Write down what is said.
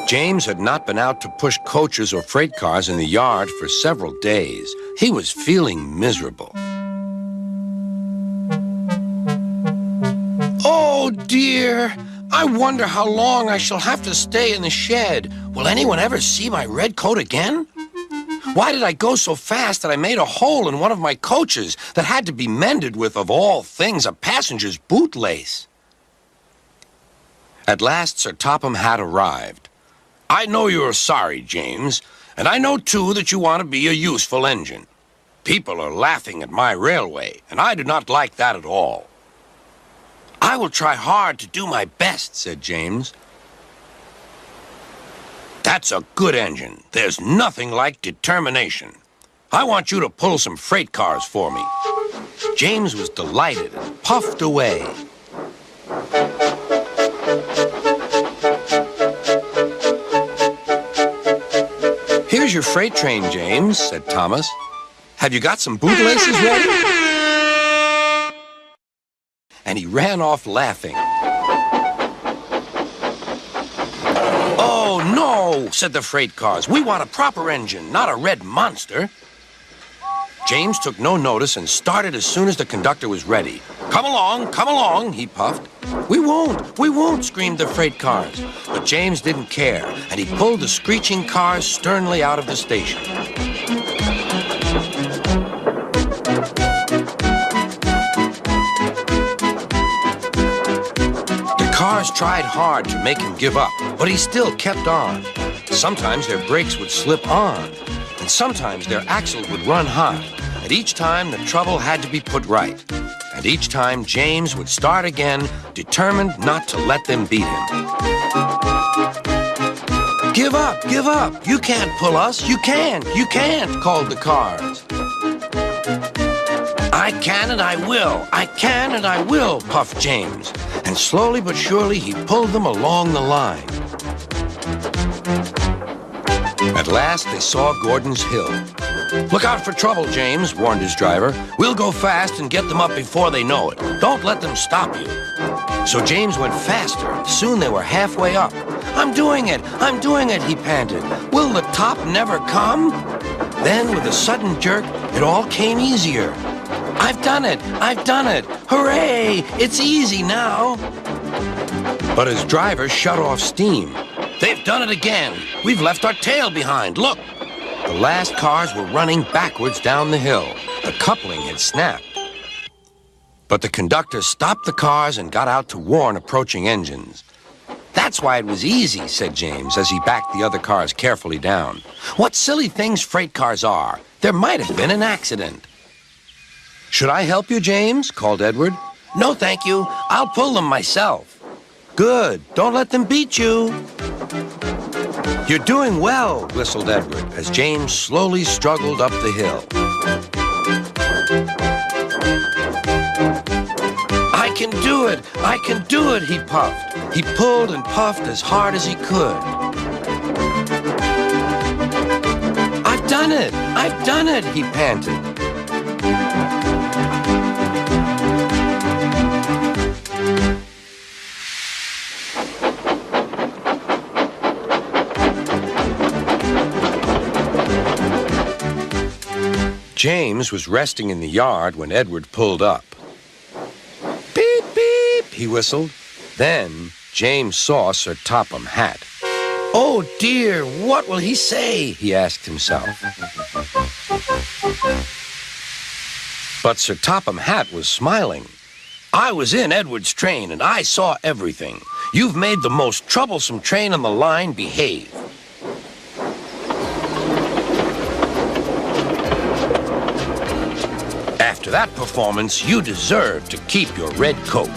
James had not been out to push coaches or freight cars in the yard for several days. He was feeling miserable. Oh, dear. I wonder how long I shall have to stay in the shed. Will anyone ever see my red coat again? Why did I go so fast that I made a hole in one of my coaches that had to be mended with, of all things, a passenger's bootlace? At last, Sir Topham Hatt arrived. I know you are sorry, James, and I know, too, that you want to be a useful engine. People are laughing at my railway, and I do not like that at all. I will try hard to do my best, said James. That's a good engine. There's nothing like determination. I want you to pull some freight cars for me. James was delighted and puffed away. Here's your freight train, James, said Thomas. Have you got some bootlaces ready? And he ran off laughing. Oh, no, said the freight cars. We want a proper engine, not a red monster. James took no notice and started as soon as the conductor was ready. Come along, he puffed. We won't, screamed the freight cars. But James didn't care, and he pulled the screeching cars sternly out of the station. The cars tried hard to make him give up, but he still kept on. Sometimes their brakes would slip on, and sometimes their axle would run hot. And each time the trouble had to be put right. And each time James would start again, determined not to let them beat him. Give up, you can't pull us, you can't, called the cars. I can and I will, puffed James. And slowly but surely he pulled them along the line. At last they saw Gordon's Hill. Look out for trouble, James, warned his driver. We'll go fast and get them up before they know it. Don't let them stop you. So James went faster. Soon they were halfway up. I'm doing it, he panted. Will the top never come? Then, with a sudden jerk, it all came easier. I've done it! Hooray! It's easy now. But his driver shut off steam. They've done it again. We've left our tail behind. Look! The last cars were running backwards down the hill. The coupling had snapped. But the conductor stopped the cars and got out to warn approaching engines. That's why it was easy, said James, as he backed the other cars carefully down. What silly things freight cars are. There might have been an accident. Should I help you, James? Called Edward. No, thank you. I'll pull them myself. Good. Don't let them beat you. You're doing well, whistled Edward, as James slowly struggled up the hill. I can do it, he puffed. He pulled and puffed as hard as he could. I've done it, he panted. James was resting in the yard when Edward pulled up. Beep, beep, he whistled. Then James saw Sir Topham Hatt. Oh, dear, what will he say? He asked himself. But Sir Topham Hatt was smiling. I was in Edward's train, and I saw everything. You've made the most troublesome train on the line behave. After that performance, you deserve to keep your red coat.